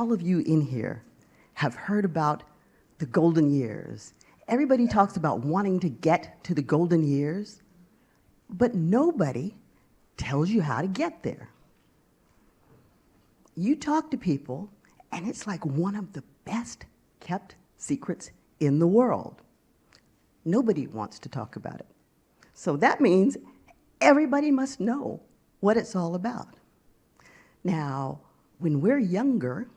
all of you in here have heard about the golden years. Everybody talks about wanting to get to the golden years, but nobody tells you how to get there. You talk to people, and it's like one of the best kept secrets in the world. Nobody wants to talk about it. So that means everybody must know what it's all about. Now, when we're younger,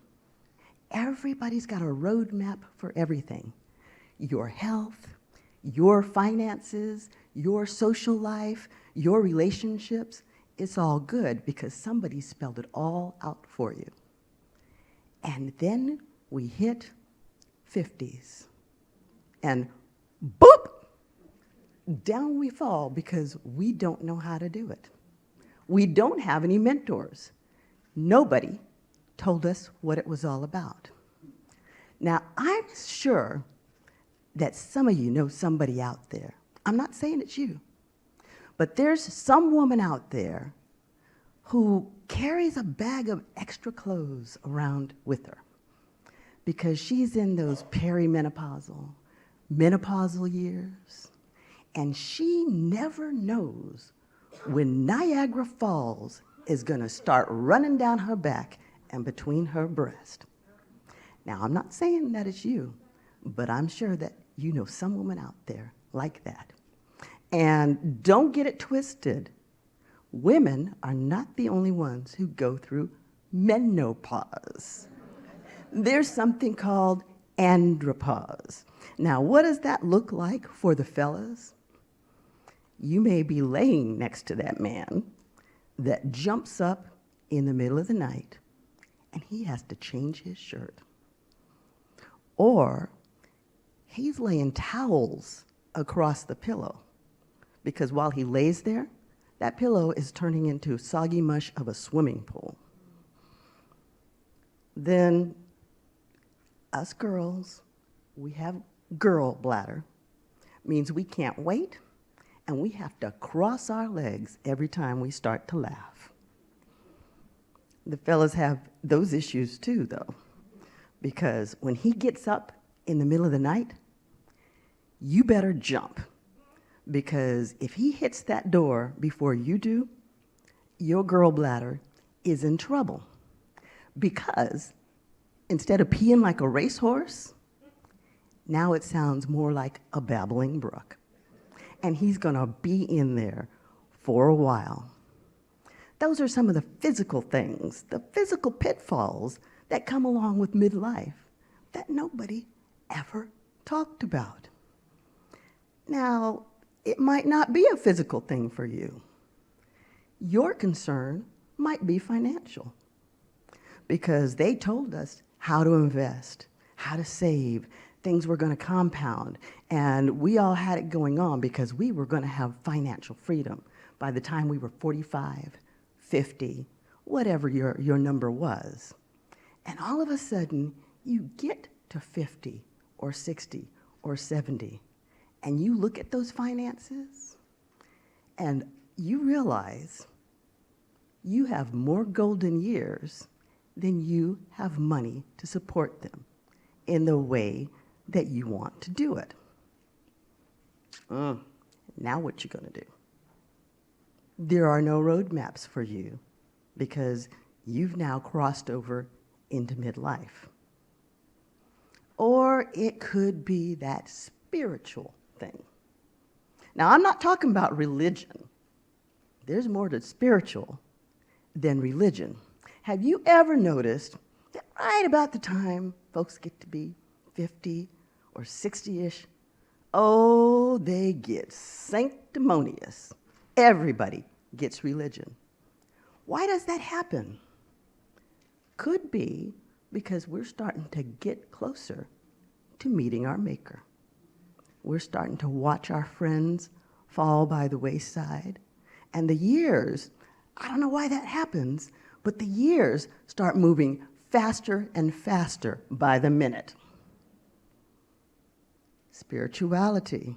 everybody's got a roadmap for everything. Your health, your finances, your social life, your relationships, it's all good because somebody spelled it all out for you. And then we hit 50s, and boop, down we fall because we don't know how to do it. We don't have any mentors. Nobody told us what it was all about. Now, I'm sure that some of you know somebody out there. I'm not saying it's you, but there's some woman out there who carries a bag of extra clothes around with her because she's in those perimenopausal, menopausal years, and she never knows when Niagara Falls is gonna start running down her back and between her breast. Now, I'm not saying that it's you, but I'm sure that you know some woman out there like that. And don't get it twisted. Women are not the only ones who go through menopause. There's something called andropause. Now, what does that look like for the fellas? You may be laying next to that man that jumps up in the middle of the night and he has to change his shirt. Or he's laying towels across the pillow because while he lays there, that pillow is turning into soggy mush of a swimming pool. Then us girls, we have girl bladder, means we can't wait and we have to cross our legs every time we start to laugh. The fellas have those issues too, though, because when he gets up in the middle of the night, you better jump, because if he hits that door before you do, your girl bladder is in trouble, because instead of peeing like a racehorse, now it sounds more like a babbling brook. And he's gonna be in there for a while. Those are some of the physical things, the physical pitfalls that come along with midlife that nobody ever talked about. Now, it might not be a physical thing for you. Your concern might be financial, because they told us how to invest, how to save, things were going to compound, and we all had it going on because we were going to have financial freedom by the time we were 45, 50, whatever your number was. And all of a sudden, you get to 50 or 60 or 70, and you look at those finances, and you realize you have more golden years than you have money to support them in the way that you want to do it. Now what you gonna do? There are no roadmaps for you because you've now crossed over into midlife. Or it could be that spiritual thing. Now, I'm not talking about religion. There's more to spiritual than religion. Have you ever noticed that right about the time folks get to be 50 or 60-ish, oh, they get sanctimonious. Everybody gets religion. Why does that happen? Could be because we're starting to get closer to meeting our Maker. We're starting to watch our friends fall by the wayside. And the years, I don't know why that happens, but the years start moving faster and faster by the minute. Spirituality.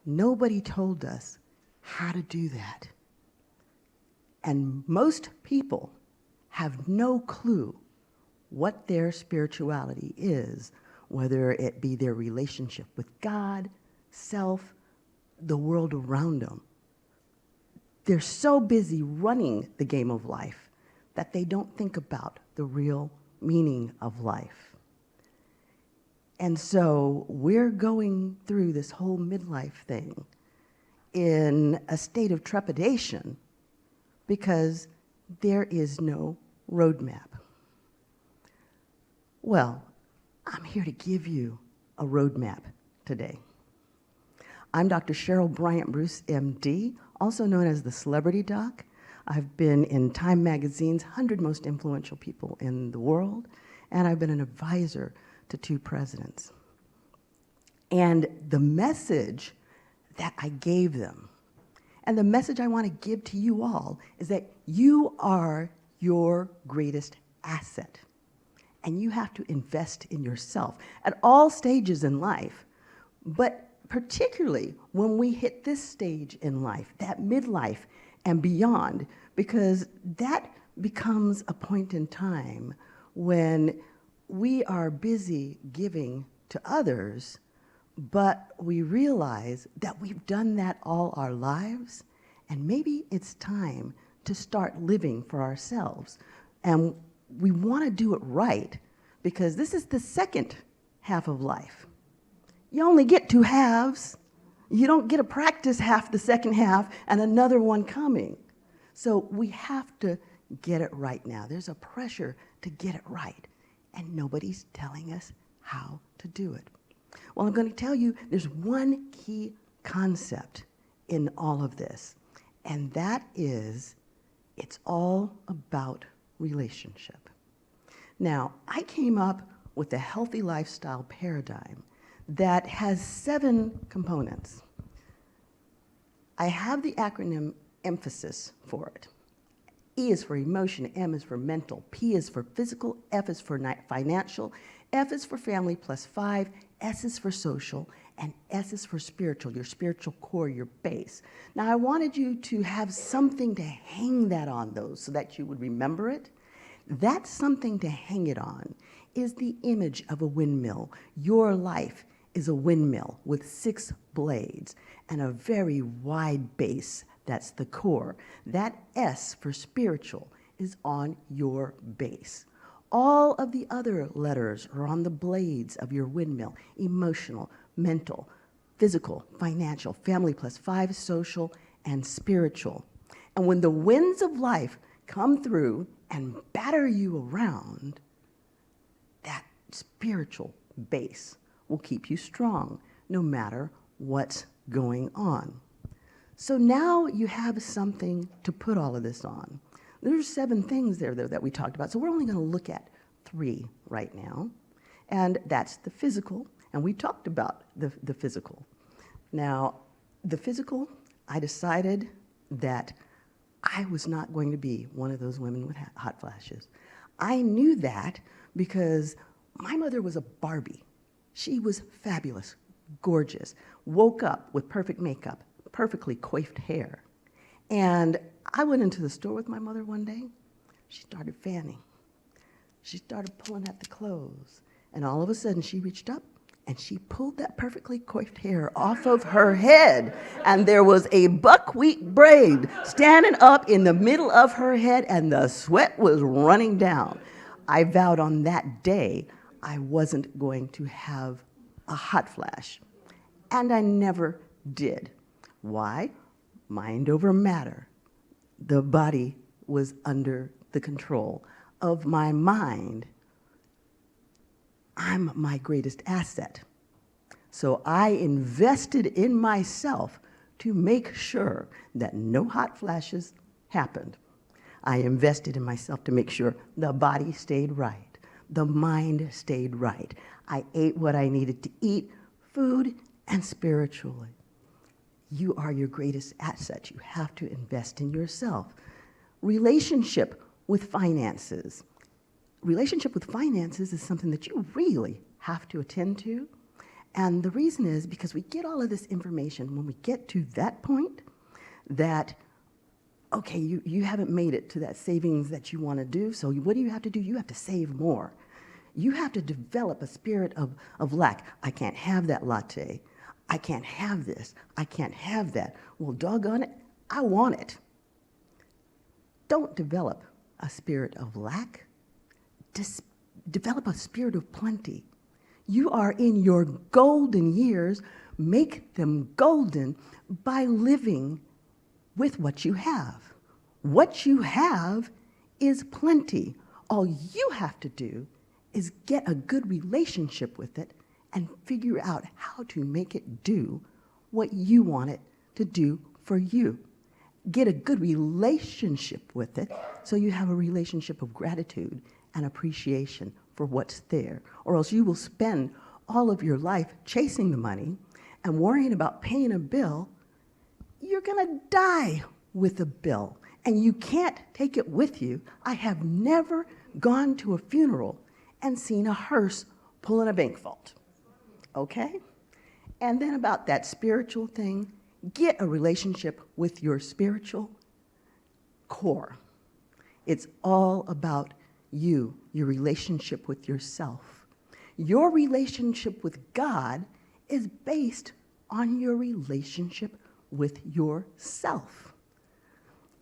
Nobody told us how to do that. And most people have no clue what their spirituality is, whether it be their relationship with God, self, the world around them. They're so busy running the game of life that they don't think about the real meaning of life. And so we're going through this whole midlife thing in a state of trepidation because there is no roadmap. Well, I'm here to give you a roadmap today. I'm Dr. Cheryl BryantBruce, MD, also known as the Celebrity Doc. I've been in Time Magazine's 100 Most Influential People in the World, and I've been an advisor to 2 presidents. And the message that I gave them, and the message I want to give to you all, is that you are your greatest asset. And you have to invest in yourself at all stages in life, but particularly when we hit this stage in life, that midlife and beyond, because that becomes a point in time when we are busy giving to others, but we realize that we've done that all our lives, and maybe it's time to start living for ourselves. And we want to do it right, because this is the second half of life. You only get 2 halves. You don't get to practice half the second half and another one coming. So we have to get it right now. There's a pressure to get it right, and nobody's telling us how to do it. Well, I'm going to tell you there's one key concept in all of this, and that is it's all about relationship. Now, I came up with a healthy lifestyle paradigm that has 7 components. I have the acronym emphasis for it. E is for emotion, M is for mental, P is for physical, F is for financial, F is for family plus 5, S is for social, and S is for spiritual, your spiritual core, your base. Now, I wanted you to have something to hang that on, though, so that you would remember it. That something to hang it on is the image of a windmill. Your life is a windmill with 6 blades and a very wide base. That's the core. That S for spiritual is on your base. All of the other letters are on the blades of your windmill: emotional, mental, physical, financial, family plus 5, social, and spiritual. And when the winds of life come through and batter you around, that spiritual base will keep you strong no matter what's going on. So now you have something to put all of this on. There's 7 things there that we talked about, so we're only going to look at 3 right now, and that's the physical, and we talked about the physical. Now, the physical, I decided that I was not going to be one of those women with hot flashes. I knew that because my mother was a Barbie. She was fabulous, gorgeous, woke up with perfect makeup, perfectly coiffed hair. And I went into the store with my mother one day. She started fanning. She started pulling at the clothes. And all of a sudden, she reached up and she pulled that perfectly coiffed hair off of her head. And there was a buckwheat braid standing up in the middle of her head, and the sweat was running down. I vowed on that day I wasn't going to have a hot flash. And I never did. Why? Mind over matter. The body was under the control of my mind. I'm my greatest asset. So I invested in myself to make sure that no hot flashes happened. I invested in myself to make sure the body stayed right, the mind stayed right. I ate what I needed to eat, food and spiritually. You are your greatest asset. You have to invest in yourself. Relationship with finances. Relationship with finances is something that you really have to attend to. And the reason is because we get all of this information when we get to that point that okay, you haven't made it to that savings that you want to do, so what do you have to do? You have to save more. You have to develop a spirit of lack. I can't have that latte. I can't have this. I can't have that. Well, doggone it, I want it. Don't develop a spirit of lack. Develop a spirit of plenty. You are in your golden years. Make them golden by living with what you have. What you have is plenty. All you have to do is get a good relationship with it and figure out how to make it do what you want it to do for you. Get a good relationship with it so you have a relationship of gratitude and appreciation for what's there, or else you will spend all of your life chasing the money and worrying about paying a bill. You're gonna die with a bill, and you can't take it with you. I have never gone to a funeral and seen a hearse pulling a bank vault, okay? And then about that spiritual thing, get a relationship with your spiritual core. It's all about you, your relationship with yourself. Your relationship with God is based on your relationship with yourself.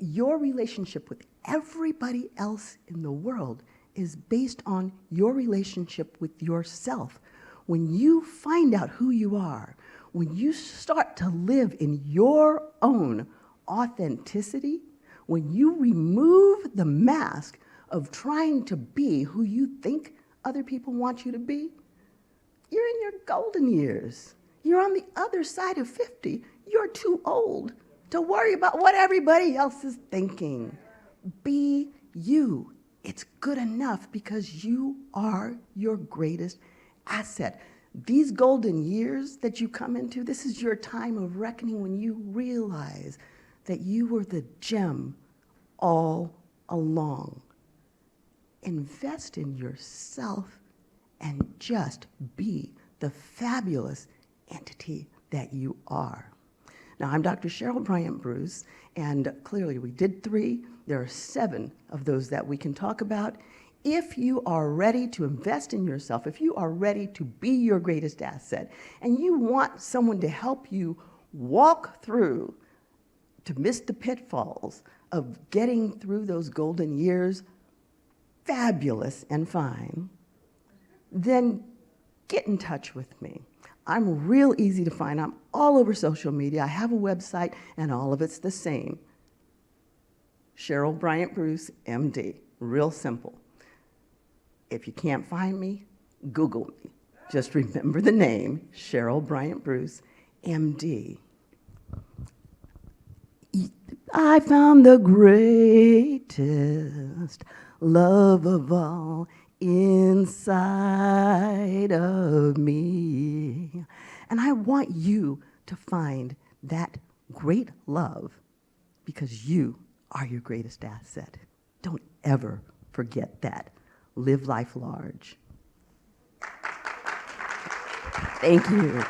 Your relationship with everybody else in the world is based on your relationship with yourself. When you find out who you are, when you start to live in your own authenticity, when you remove the mask of trying to be who you think other people want you to be, you're in your golden years. You're on the other side of 50. You're too old to worry about what everybody else is thinking. Be you. It's good enough because you are your greatest asset. These golden years that you come into, this is your time of reckoning when you realize that you were the gem all along. Invest in yourself and just be the fabulous entity that you are. Now, I'm Dr. Cheryl BryantBruce, and clearly we did 3. There are 7 of those that we can talk about. If you are ready to invest in yourself, if you are ready to be your greatest asset, and you want someone to help you walk through, to miss the pitfalls of getting through those golden years, fabulous and fine, then get in touch with me. I'm real easy to find. I'm all over social media. I have a website, and all of it's the same. Cheryl BryantBruce, MD. Real simple. If you can't find me, Google me. Just remember the name, Cheryl BryantBruce, MD. I found the greatest love of all inside of me. And I want you to find that great love because you are your greatest asset. Don't ever forget that. Live life large. Thank you.